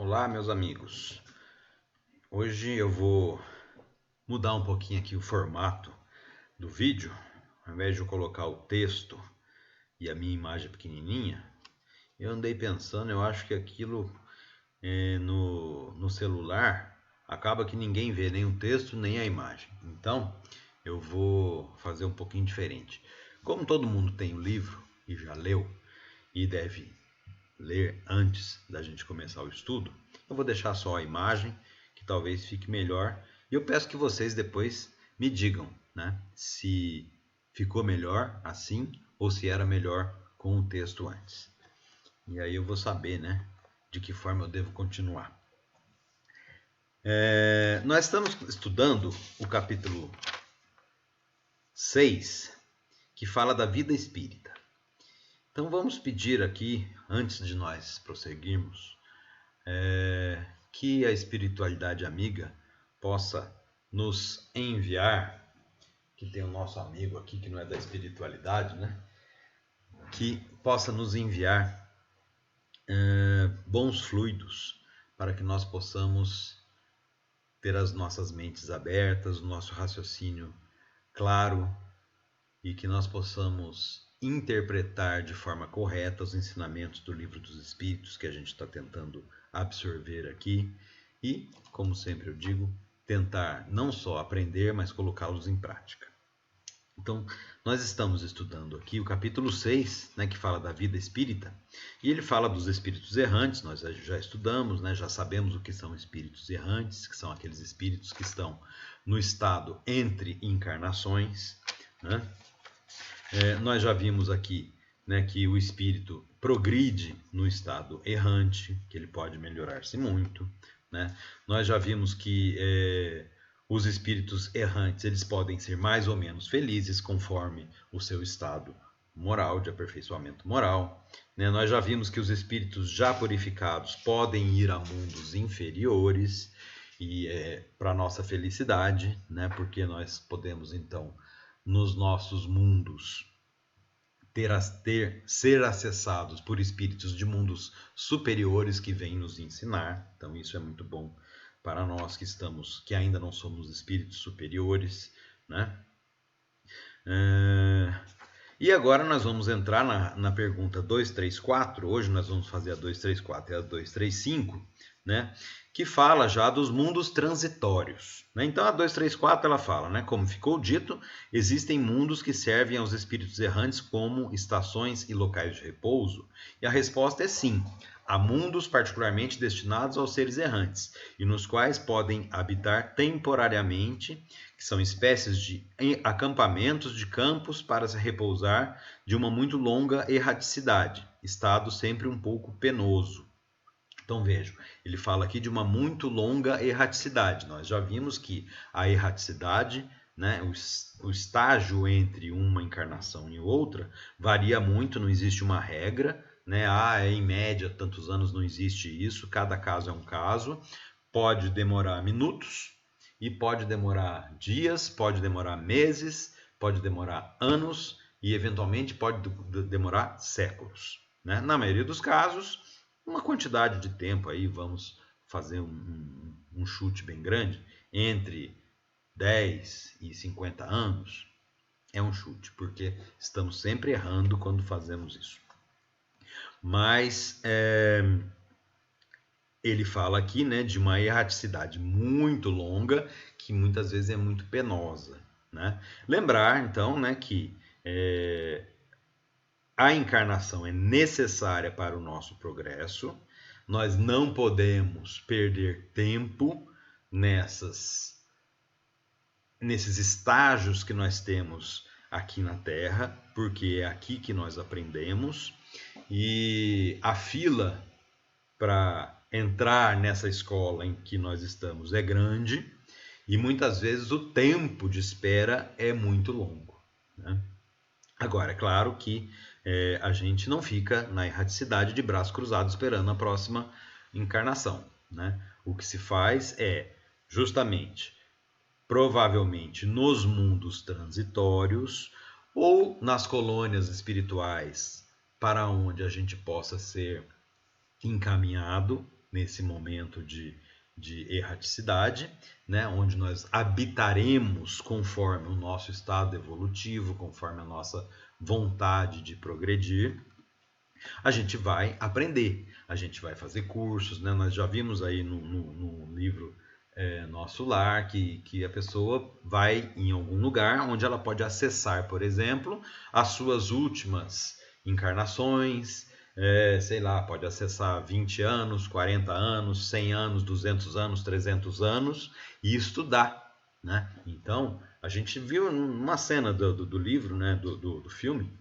Olá, meus amigos. Hoje eu vou mudar um pouquinho aqui o formato do vídeo. Ao invés de eu colocar o texto e a minha imagem pequenininha, eu andei pensando, eu acho que aquilo no celular acaba que ninguém vê nem o texto nem a imagem. Então eu vou fazer um pouquinho diferente. Como todo mundo tem o livro e já leu e deve ler antes da gente começar o estudo, eu vou deixar só a imagem, que talvez fique melhor. E eu peço que vocês depois me digam, né, se ficou melhor assim ou se era melhor com o texto antes. E aí eu vou saber, né, de que forma eu devo continuar. Nós estamos estudando o capítulo 6, que fala da vida espírita. Então vamos pedir aqui, antes de nós prosseguirmos, que a espiritualidade amiga possa nos enviar, que tem o nosso amigo aqui que não é da espiritualidade, né? Que possa nos enviar bons fluidos para que nós possamos ter as nossas mentes abertas, o nosso raciocínio claro e que nós possamos interpretar de forma correta os ensinamentos do Livro dos Espíritos que a gente está tentando absorver aqui e, como sempre eu digo, tentar não só aprender, mas colocá-los em prática. Então, nós estamos estudando aqui o capítulo 6, né, que fala da vida espírita, e ele fala dos espíritos errantes. Nós já estudamos, né, já sabemos o que são espíritos errantes, que são aqueles espíritos que estão no estado entre encarnações, né? Nós já vimos aqui, né, que o espírito progride no estado errante, que ele pode melhorar-se muito, né? Nós já vimos que os espíritos errantes eles podem ser mais ou menos felizes conforme o seu estado moral, de aperfeiçoamento moral, né? Nós já vimos que os espíritos já purificados podem ir a mundos inferiores e para nossa felicidade, né? Porque nós podemos então nos nossos mundos ser acessados por espíritos de mundos superiores que vêm nos ensinar. Então isso é muito bom para nós que ainda não somos espíritos superiores, né? E agora nós vamos entrar na pergunta 234. Hoje nós vamos fazer a 234 e a 235, né? Que fala já dos mundos transitórios, né? Então a 234 ela fala, né? Como ficou dito, existem mundos que servem aos espíritos errantes como estações e locais de repouso? E a resposta é sim. Há mundos particularmente destinados aos seres errantes e nos quais podem habitar temporariamente, que são espécies de acampamentos de campos para se repousar de uma muito longa erraticidade, estado sempre um pouco penoso. Então vejam, ele fala aqui de uma muito longa erraticidade. Nós já vimos que a erraticidade, né, o estágio entre uma encarnação e outra, varia muito, não existe uma regra, né? Em média tantos anos, não existe isso, cada caso é um caso. Pode demorar minutos e pode demorar dias, pode demorar meses, pode demorar anos e eventualmente pode demorar séculos, né? Na maioria dos casos, uma quantidade de tempo aí, vamos fazer um chute bem grande, entre 10 e 50 anos, é um chute, porque estamos sempre errando quando fazemos isso. Mas ele fala aqui, né, de uma erraticidade muito longa, que muitas vezes é muito penosa, né? Lembrar, então, né, que a encarnação é necessária para o nosso progresso. Nós não podemos perder tempo nesses estágios que nós temos aqui na Terra, porque é aqui que nós aprendemos. E a fila para entrar nessa escola em que nós estamos é grande e muitas vezes o tempo de espera é muito longo, né? Agora, é claro que a gente não fica na erraticidade de braços cruzados esperando a próxima encarnação, né? O que se faz é, justamente, provavelmente nos mundos transitórios ou nas colônias espirituais para onde a gente possa ser encaminhado, nesse momento de erraticidade, né, onde nós habitaremos conforme o nosso estado evolutivo, conforme a nossa vontade de progredir. A gente vai aprender, a gente vai fazer cursos, né? Nós já vimos aí no livro Nosso Lar que a pessoa vai em algum lugar onde ela pode acessar, por exemplo, as suas últimas encarnações, sei lá, pode acessar 20 anos, 40 anos, 100 anos, 200 anos, 300 anos e estudar, né? Então, a gente viu numa cena do livro, né, do filme,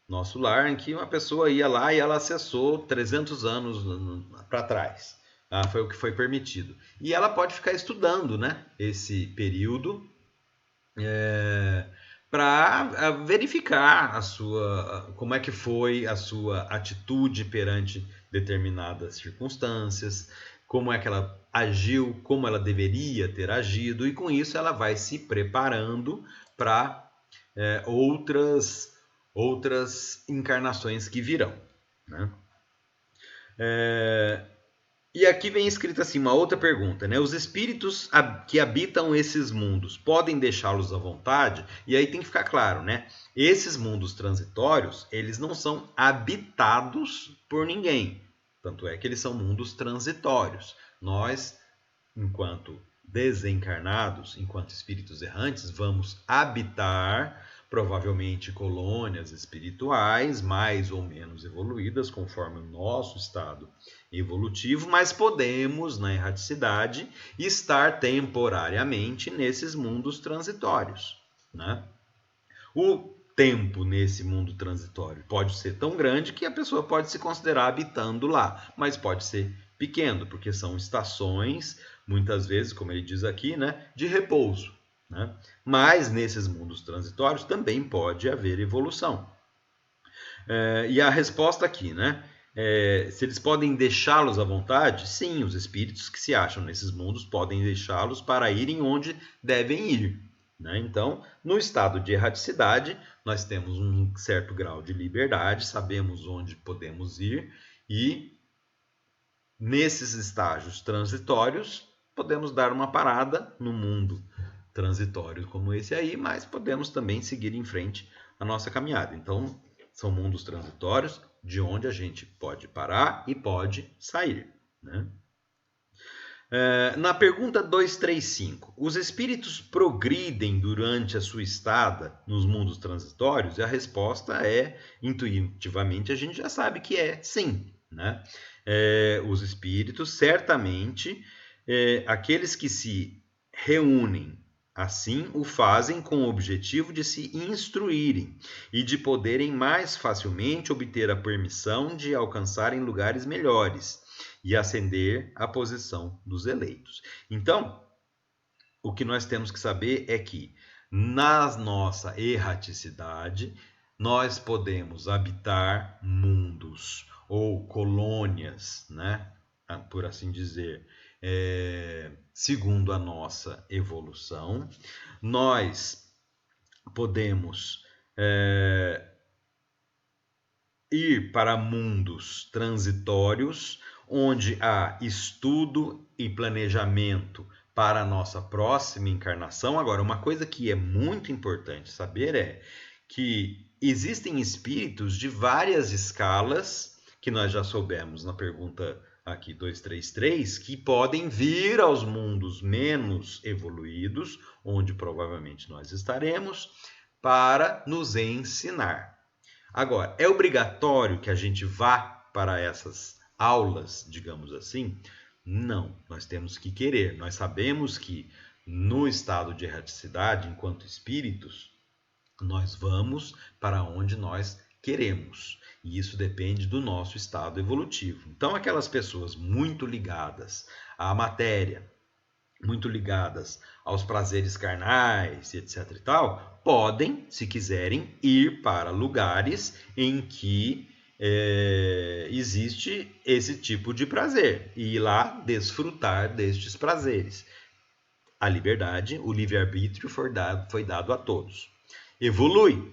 Nosso Lar, em que uma pessoa ia lá e ela acessou 300 anos para trás. Foi o que foi permitido. E ela pode ficar estudando, né, esse período para verificar como é que foi a sua atitude perante determinadas circunstâncias, como é que ela agiu, como ela deveria ter agido, e com isso ela vai se preparando para outras encarnações que virão, né? E aqui vem escrito assim, uma outra pergunta, né? Os espíritos que habitam esses mundos podem deixá-los à vontade? E aí tem que ficar claro, né? Esses mundos transitórios, eles não são habitados por ninguém. Tanto é que eles são mundos transitórios. Nós, enquanto desencarnados, enquanto espíritos errantes, vamos habitar provavelmente colônias espirituais mais ou menos evoluídas conforme o nosso estado evolutivo, mas podemos, na erraticidade, estar temporariamente nesses mundos transitórios, né? O tempo nesse mundo transitório pode ser tão grande que a pessoa pode se considerar habitando lá, mas pode ser pequeno, porque são estações, muitas vezes, como ele diz aqui, né, de repouso, né? Mas nesses mundos transitórios também pode haver evolução. E a resposta aqui, né? Se eles podem deixá-los à vontade, sim, os espíritos que se acham nesses mundos podem deixá-los para irem onde devem ir, né? Então, no estado de erraticidade, nós temos um certo grau de liberdade, sabemos onde podemos ir e nesses estágios transitórios podemos dar uma parada no mundo transitório como esse aí, mas podemos também seguir em frente a nossa caminhada. Então, são mundos transitórios de onde a gente pode parar e pode sair, né? Na pergunta 235, os espíritos progridem durante a sua estada nos mundos transitórios? E a resposta é, intuitivamente, a gente já sabe que é sim, né? Os espíritos, certamente, aqueles que se reúnem assim, o fazem com o objetivo de se instruírem e de poderem mais facilmente obter a permissão de alcançarem lugares melhores e ascender à posição dos eleitos. Então, o que nós temos que saber é que, na nossa erraticidade, nós podemos habitar mundos ou colônias, né? Por assim dizer, segundo a nossa evolução. Nós podemos ir para mundos transitórios, onde há estudo e planejamento para a nossa próxima encarnação. Agora, uma coisa que é muito importante saber é que existem espíritos de várias escalas, que nós já soubemos na pergunta aqui 233, que podem vir aos mundos menos evoluídos, onde provavelmente nós estaremos, para nos ensinar. Agora, é obrigatório que a gente vá para essas aulas, digamos assim? Não, nós temos que querer. Nós sabemos que no estado de erraticidade, enquanto espíritos, nós vamos para onde nós queremos. E isso depende do nosso estado evolutivo. Então, aquelas pessoas muito ligadas à matéria, muito ligadas aos prazeres carnais, etc. e tal, podem, se quiserem, ir para lugares em que existe esse tipo de prazer e ir lá desfrutar destes prazeres. A liberdade, o livre-arbítrio foi dado a todos. Evolui?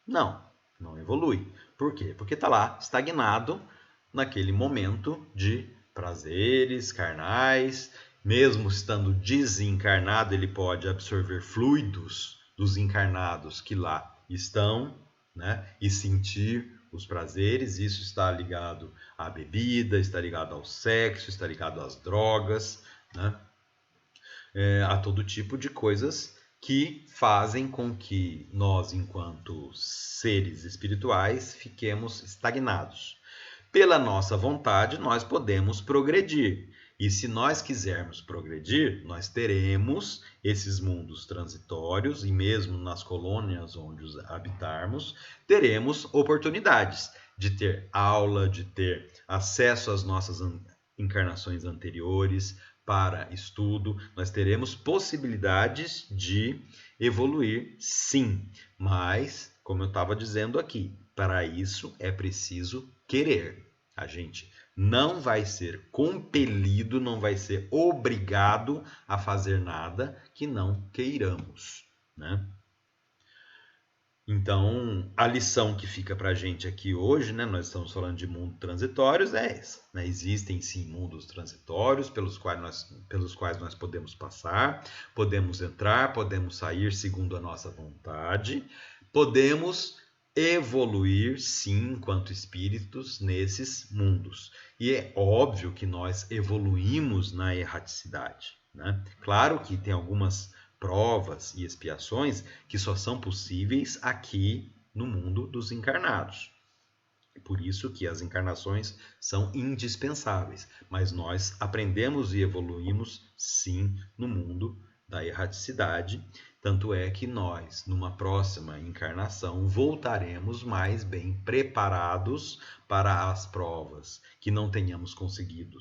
Não, não evolui. Por quê? Porque está lá estagnado naquele momento de prazeres carnais. Mesmo estando desencarnado, ele pode absorver fluidos dos encarnados que lá estão, né? E sentir os prazeres. Isso está ligado à bebida, está ligado ao sexo, está ligado às drogas, né? A todo tipo de coisas que fazem com que nós, enquanto seres espirituais, fiquemos estagnados. Pela nossa vontade, nós podemos progredir. E se nós quisermos progredir, nós teremos esses mundos transitórios e mesmo nas colônias onde os habitarmos, teremos oportunidades de ter aula, de ter acesso às nossas encarnações anteriores para estudo. Nós teremos possibilidades de evoluir, sim, mas, como eu estava dizendo aqui, para isso é preciso querer. A gente não vai ser compelido, não vai ser obrigado a fazer nada que não queiramos, né? Então, a lição que fica para a gente aqui hoje, né, nós estamos falando de mundos transitórios, é essa, né? Existem sim mundos transitórios pelos quais nós podemos passar, podemos entrar, podemos sair segundo a nossa vontade, podemos evoluir sim enquanto espíritos nesses mundos. E é óbvio que nós evoluímos na erraticidade, né? Claro que tem algumas provas e expiações que só são possíveis aqui no mundo dos encarnados. Por isso que as encarnações são indispensáveis, mas nós aprendemos e evoluímos sim no mundo da erraticidade, tanto é que nós, numa próxima encarnação, voltaremos mais bem preparados para as provas que não tenhamos conseguido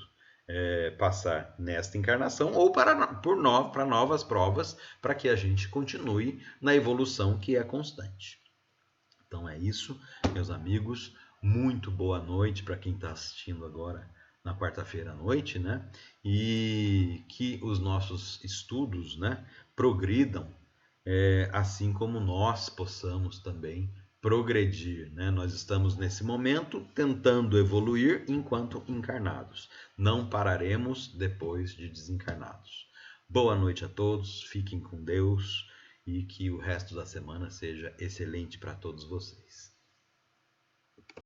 passar nesta encarnação ou para novas provas, para que a gente continue na evolução que é constante. Então é isso, meus amigos. Muito boa noite para quem está assistindo agora na quarta-feira à noite, né? E que os nossos estudos, né, progridam, assim como nós possamos também progredir, né? Nós estamos nesse momento tentando evoluir enquanto encarnados. Não pararemos depois de desencarnados. Boa noite a todos, fiquem com Deus e que o resto da semana seja excelente para todos vocês.